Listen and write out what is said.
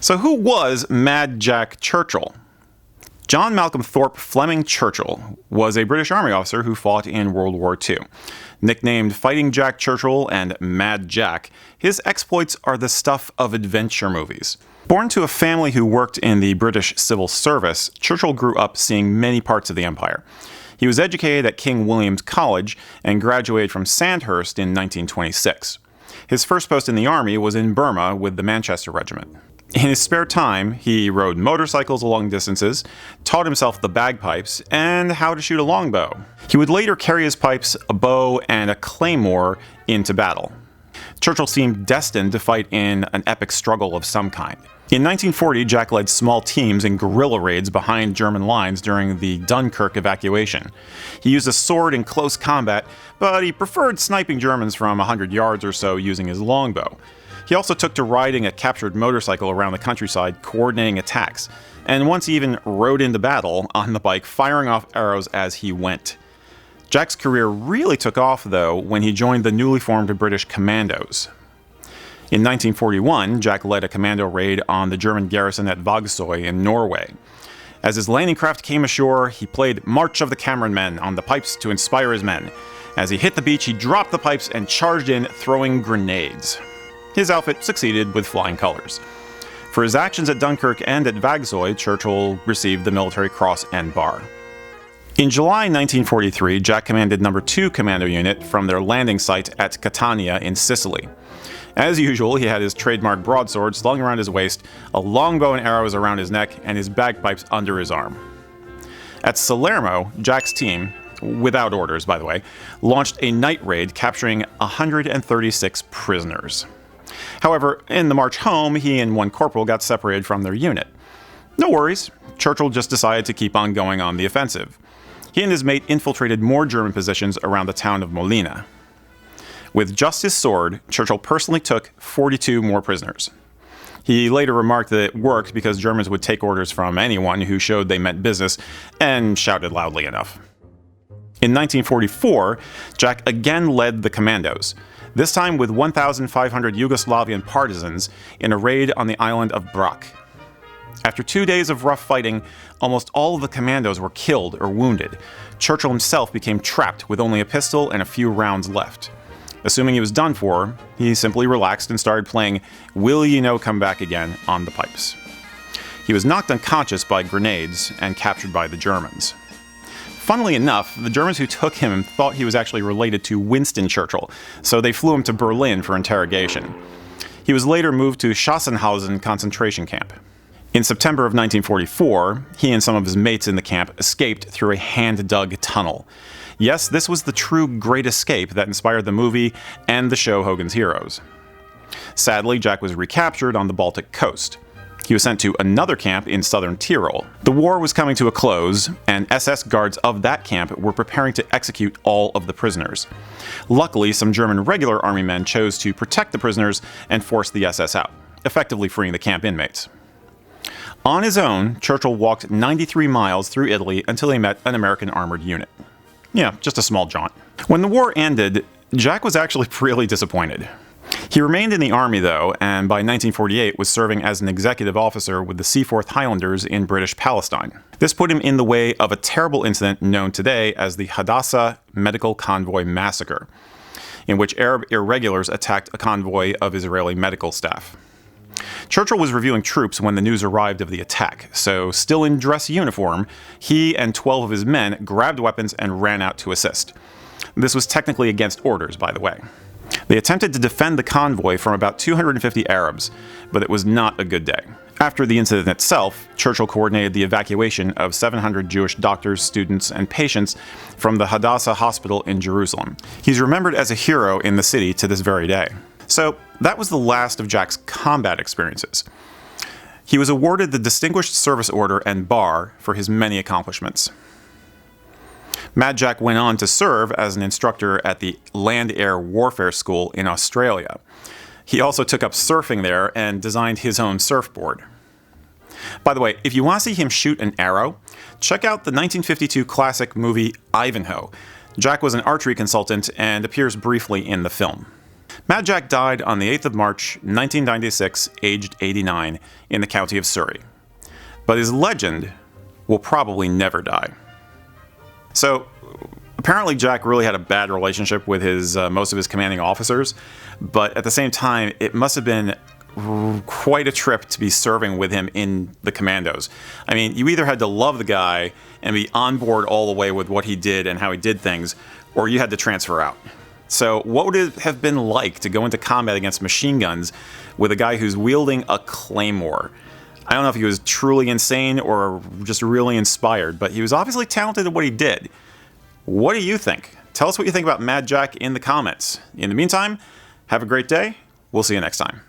So who was Mad Jack Churchill? John Malcolm Thorpe Fleming Churchill was a British Army officer who fought in World War II. Nicknamed Fighting Jack Churchill and Mad Jack, his exploits are the stuff of adventure movies. Born to a family who worked in the British Civil Service, Churchill grew up seeing many parts of the empire. He was educated at King William's College and graduated from Sandhurst in 1926. His first post in the army was in Burma with the Manchester Regiment. In his spare time, he rode motorcycles long distances, taught himself the bagpipes, and how to shoot a longbow. He would later carry his pipes, a bow, and a claymore into battle. Churchill seemed destined to fight in an epic struggle of some kind. In 1940, Jack led small teams in guerrilla raids behind German lines during the Dunkirk evacuation. He used a sword in close combat, but he preferred sniping Germans from 100 yards or so using his longbow. He also took to riding a captured motorcycle around the countryside, coordinating attacks, and once even rode into battle on the bike, firing off arrows as he went. Jack's career really took off, though, when he joined the newly formed British Commandos. In 1941, Jack led a commando raid on the German garrison at Vagsøy in Norway. As his landing craft came ashore, he played March of the Cameron Men on the pipes to inspire his men. As he hit the beach, he dropped the pipes and charged in, throwing grenades. His outfit succeeded with flying colors. For his actions at Dunkirk and at Vagsøy, Churchill received the Military Cross and Bar. In July 1943, Jack commanded No. 2 Commando Unit from their landing site at Catania in Sicily. As usual, he had his trademark broadsword slung around his waist, a longbow and arrows around his neck, and his bagpipes under his arm. At Salerno, Jack's team, without orders by the way, launched a night raid capturing 136 prisoners. However, in the march home, he and one corporal got separated from their unit. No worries, Churchill just decided to keep on going on the offensive. He and his mate infiltrated more German positions around the town of Molina. With just his sword, Churchill personally took 42 more prisoners. He later remarked that it worked because Germans would take orders from anyone who showed they meant business and shouted loudly enough. In 1944, Jack again led the Commandos, this time with 1,500 Yugoslavian partisans in a raid on the island of Brač. After 2 days of rough fighting, almost all of the commandos were killed or wounded. Churchill himself became trapped with only a pistol and a few rounds left. Assuming he was done for, he simply relaxed and started playing Will You Know Come Back Again on the pipes. He was knocked unconscious by grenades and captured by the Germans. Funnily enough, the Germans who took him thought he was actually related to Winston Churchill, so they flew him to Berlin for interrogation. He was later moved to Sachsenhausen concentration camp. In September of 1944, he and some of his mates in the camp escaped through a hand-dug tunnel. Yes, this was the true Great Escape that inspired the movie and the show Hogan's Heroes. Sadly, Jack was recaptured on the Baltic coast. He was sent to another camp in southern Tyrol. The war was coming to a close, and SS guards of that camp were preparing to execute all of the prisoners. Luckily, some German regular army men chose to protect the prisoners and force the SS out, effectively freeing the camp inmates. On his own, Churchill walked 93 miles through Italy until he met an American armored unit. Yeah, just a small jaunt. When the war ended, Jack was actually really disappointed. He remained in the army, though, and by 1948 was serving as an executive officer with the Seaforth Highlanders in British Palestine. This put him in the way of a terrible incident known today as the Hadassah Medical Convoy Massacre, in which Arab irregulars attacked a convoy of Israeli medical staff. Churchill was reviewing troops when the news arrived of the attack, so still in dress uniform, he and 12 of his men grabbed weapons and ran out to assist. This was technically against orders, by the way. They attempted to defend the convoy from about 250 Arabs, but it was not a good day. After the incident itself, Churchill coordinated the evacuation of 700 Jewish doctors, students, and patients from the Hadassah Hospital in Jerusalem. He's remembered as a hero in the city to this very day. So, that was the last of Jack's combat experiences. He was awarded the Distinguished Service Order and Bar for his many accomplishments. Mad Jack went on to serve as an instructor at the Land-Air Warfare School in Australia. He also took up surfing there and designed his own surfboard. By the way, if you want to see him shoot an arrow, check out the 1952 classic movie Ivanhoe. Jack was an archery consultant and appears briefly in the film. Mad Jack died on the 8th of March, 1996, aged 89, in the county of Surrey. But his legend will probably never die. So, apparently Jack really had a bad relationship with most of his commanding officers, but at the same time, it must have been quite a trip to be serving with him in the Commandos. I mean, you either had to love the guy and be on board all the way with what he did and how he did things, or you had to transfer out. So what would it have been like to go into combat against machine guns with a guy who's wielding a Claymore? I don't know if he was truly insane or just really inspired, but he was obviously talented at what he did. What do you think? Tell us what you think about Mad Jack in the comments. In the meantime, have a great day. We'll see you next time.